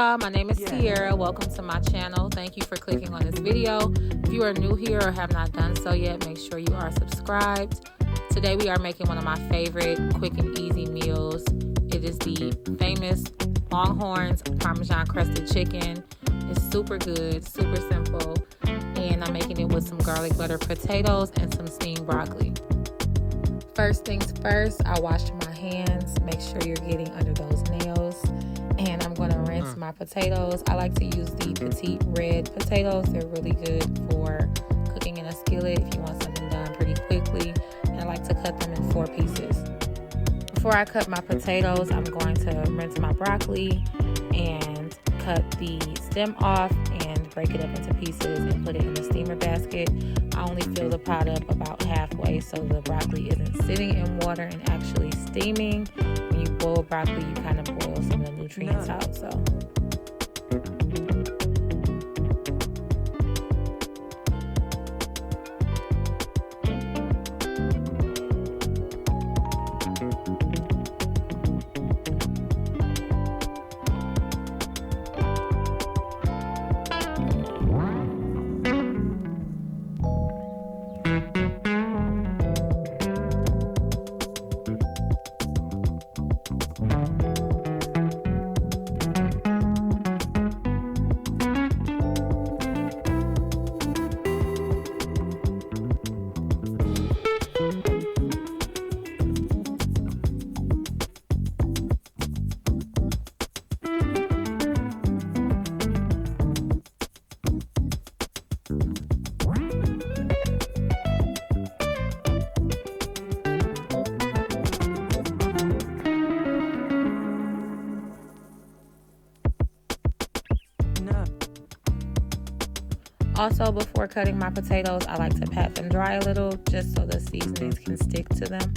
y'all, my name is Sierra. Welcome to my channel. Thank you for clicking on this video. If you are new here or have not done so yet, make sure you are subscribed. Today we are making one of my favorite quick and easy meals. It is the famous Longhorn's Parmesan crusted chicken. It's super good, super simple, and I'm making it with some garlic butter potatoes and some steamed broccoli. First things first, I washed my hands. Make sure you're getting under those nails. And I'm going to rinse my potatoes. I like to use the petite red potatoes. They're really good for cooking in a skillet if you want something done pretty quickly. And I like to cut them in 4 pieces. Before I cut my potatoes, I'm going to rinse my broccoli and cut the stem off and break it up into pieces and put it in the steamer basket. I only fill the pot up about halfway so the broccoli isn't sitting in water and actually steaming. When you boil broccoli, you kind of boil some of the nutrients out. So also, before cutting my potatoes, I like to pat them dry a little just so the seasonings can stick to them.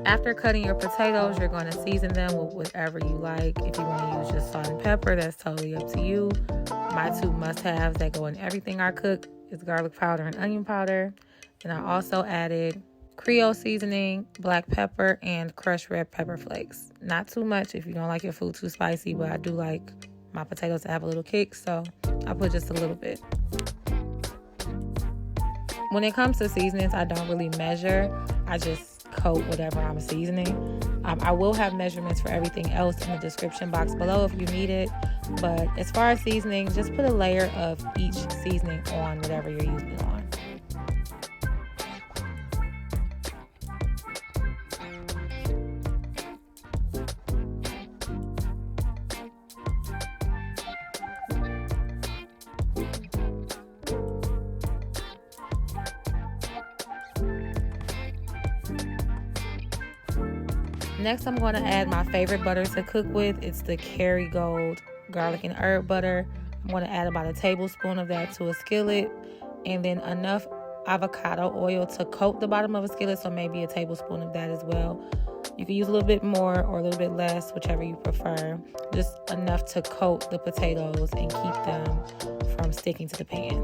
After cutting your potatoes, you're going to season them with whatever you like. If you want to use just salt and pepper, that's totally up to you. My 2 must-haves that go in everything I cook is garlic powder and onion powder. And I also added Creole seasoning, black pepper, and crushed red pepper flakes. Not too much if you don't like your food too spicy, but I do like my potatoes to have a little kick, so I put just a little bit. When it comes to seasonings, I don't really measure. I just coat whatever I'm seasoning. I will have measurements for everything else in the description box below if you need it. But as far as seasoning, just put a layer of each seasoning on whatever you're using it on. Next, I'm going to add my favorite butter to cook with. It's the Kerrygold garlic and herb butter. I'm going to add about a tablespoon of that to a skillet, and then enough avocado oil to coat the bottom of a skillet, so maybe a tablespoon of that as well. You can use a little bit more or a little bit less, whichever you prefer. Just enough to coat the potatoes and keep them from sticking to the pan.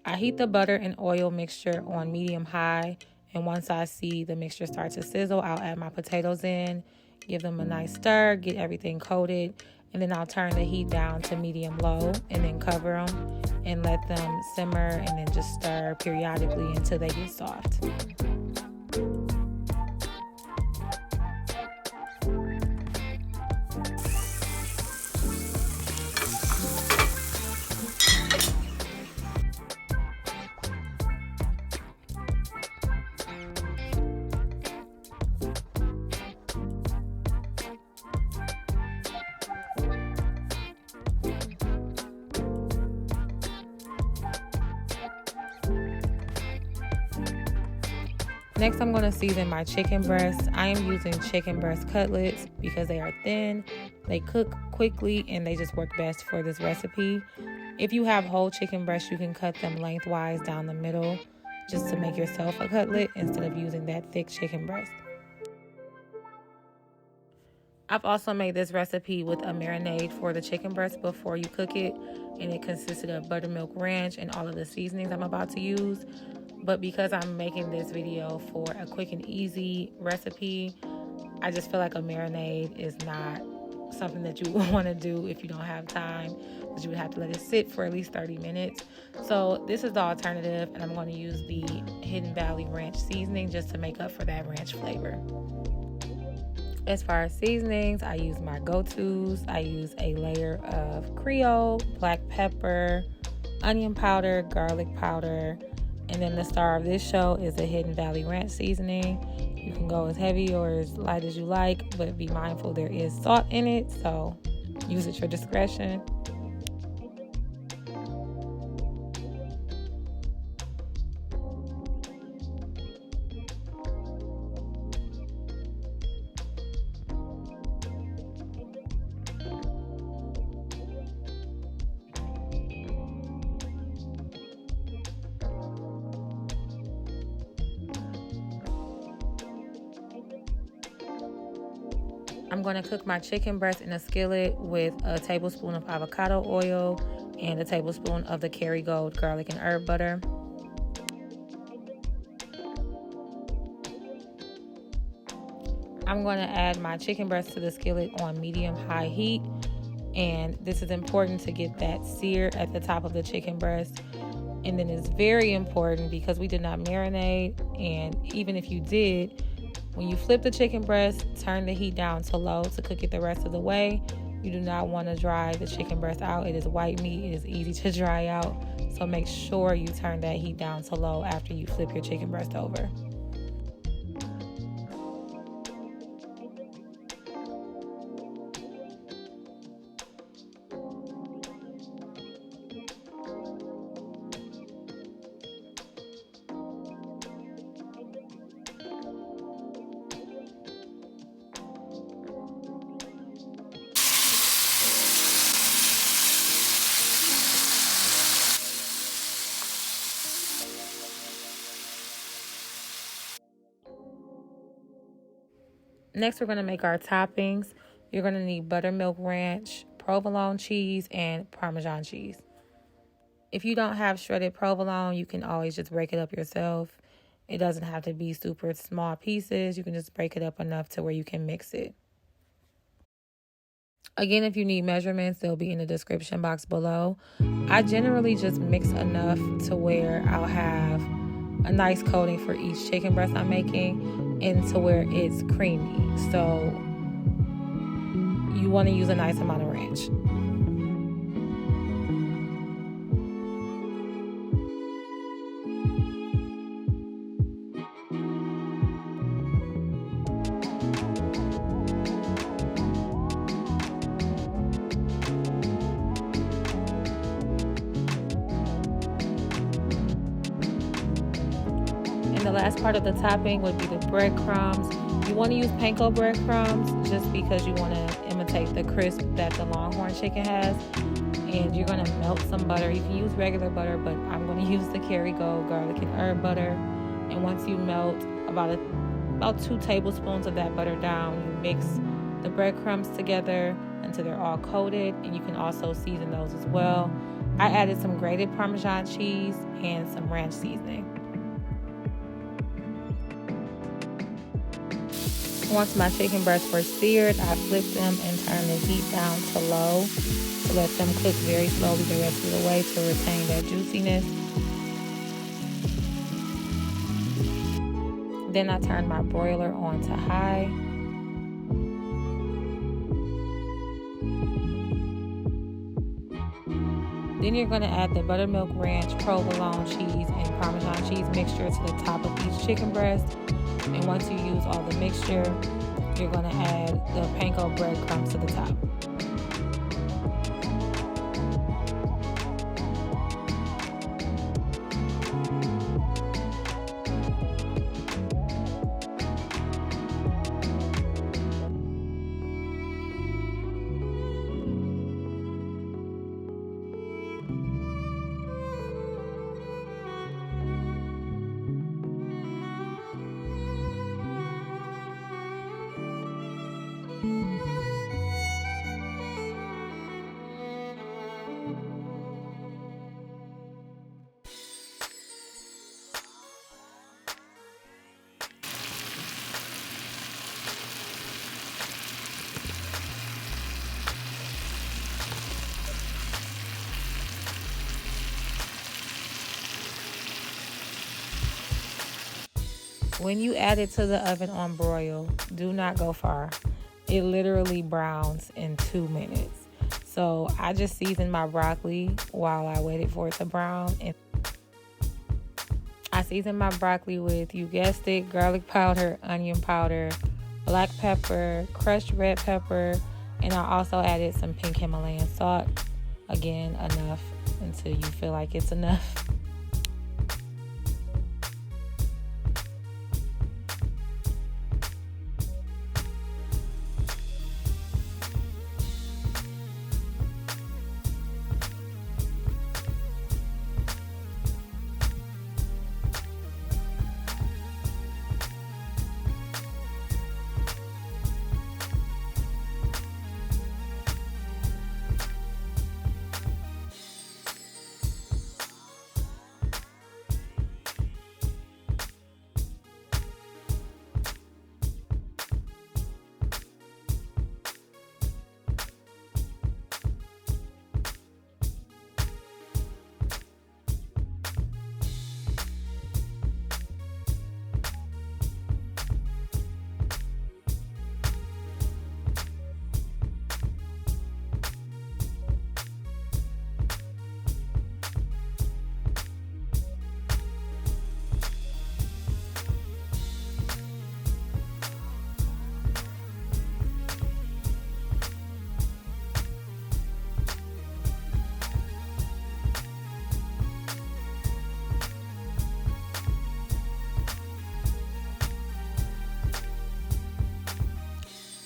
I heat the butter and oil mixture on medium-high, and once I see the mixture start to sizzle, I'll add my potatoes in, give them a nice stir, get everything coated, and then I'll turn the heat down to medium-low and then cover them and let them simmer and then just stir periodically until they get soft. Next, I'm going to season my chicken breasts. I am using chicken breast cutlets because they are thin, they cook quickly, and they just work best for this recipe. If you have whole chicken breasts, you can cut them lengthwise down the middle just to make yourself a cutlet instead of using that thick chicken breast. I've also made this recipe with a marinade for the chicken breast before you cook it, and it consisted of buttermilk ranch and all of the seasonings I'm about to use. But because I'm making this video for a quick and easy recipe, I just feel like a marinade is not something that you want to do if you don't have time, because you would have to let it sit for at least 30 minutes. So this is the alternative, and I'm going to use the Hidden Valley Ranch seasoning just to make up for that ranch flavor. As far as seasonings, I use my go-tos. I use a layer of Creole, black pepper, onion powder, garlic powder, and then the star of this show is the Hidden Valley Ranch seasoning. You can go as heavy or as light as you like, but be mindful there is salt in it, so use at your discretion. I'm going to cook my chicken breast in a skillet with a tablespoon of avocado oil and a tablespoon of the Kerrygold garlic and herb butter. I'm going to add my chicken breast to the skillet on medium-high heat, and this is important to get that sear at the top of the chicken breast. And then it's very important because we did not marinate, and even if you did, when you flip the chicken breast, turn the heat down to low to cook it the rest of the way. You do not want to dry the chicken breast out. It is white meat. It is easy to dry out. So make sure you turn that heat down to low after you flip your chicken breast over. Next, we're going to make our toppings. You're going to need buttermilk ranch, provolone cheese, and Parmesan cheese. If you don't have shredded provolone, you can always just break it up yourself. It doesn't have to be super small pieces. You can just break it up enough to where you can mix it. Again, if you need measurements, they'll be in the description box below. I generally just mix enough to where I'll have a nice coating for each chicken breast I'm making and to where it's creamy. So you want to use a nice amount of ranch. And the last part of the topping would be the breadcrumbs. You want to use panko breadcrumbs just because you want to imitate the crisp that the Longhorn chicken has. And you're going to melt some butter. You can use regular butter, but I'm going to use the Kerrygold garlic and herb butter. And once you melt about 2 tablespoons of that butter down, you mix the breadcrumbs together until they're all coated. And you can also season those as well. I added some grated Parmesan cheese and some ranch seasoning. Once my chicken breasts were seared, I flipped them and turned the heat down to low to let them cook very slowly the rest of the way to retain that juiciness. Then I turned my broiler on to high. Then you're going to add the buttermilk ranch, provolone cheese, and Parmesan cheese mixture to the top of each chicken breast. And once you use all the mixture, you're going to add the panko breadcrumbs to the top. When you add it to the oven on broil, do not go far. It literally browns in 2 minutes. So I just seasoned my broccoli while I waited for it to brown. And I seasoned my broccoli with, you guessed it, garlic powder, onion powder, black pepper, crushed red pepper, and I also added some pink Himalayan salt. Again, enough until you feel like it's enough.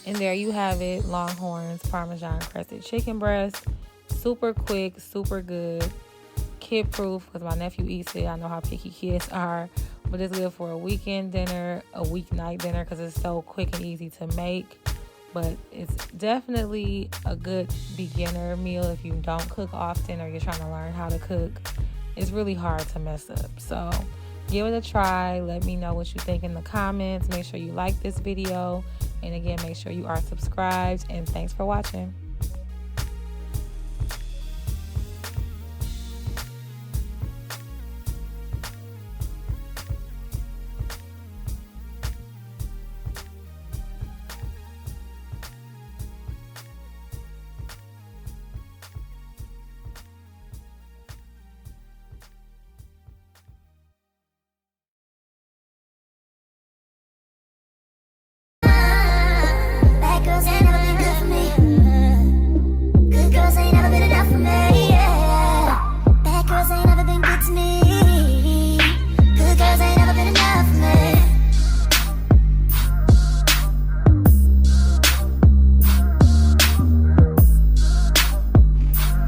And there you have it, Longhorn's Parmesan crusted chicken breast. Super quick, super good, kid proof, because my nephew eats it. I know how picky kids are, but it's good for a weekend dinner, a weeknight dinner, because it's so quick and easy to make. But it's definitely a good beginner meal if you don't cook often or you're trying to learn how to cook. It's really hard to mess up. So give it a try. Let me know what you think in the comments. Make sure you like this video. And again, make sure you are subscribed. And thanks for watching.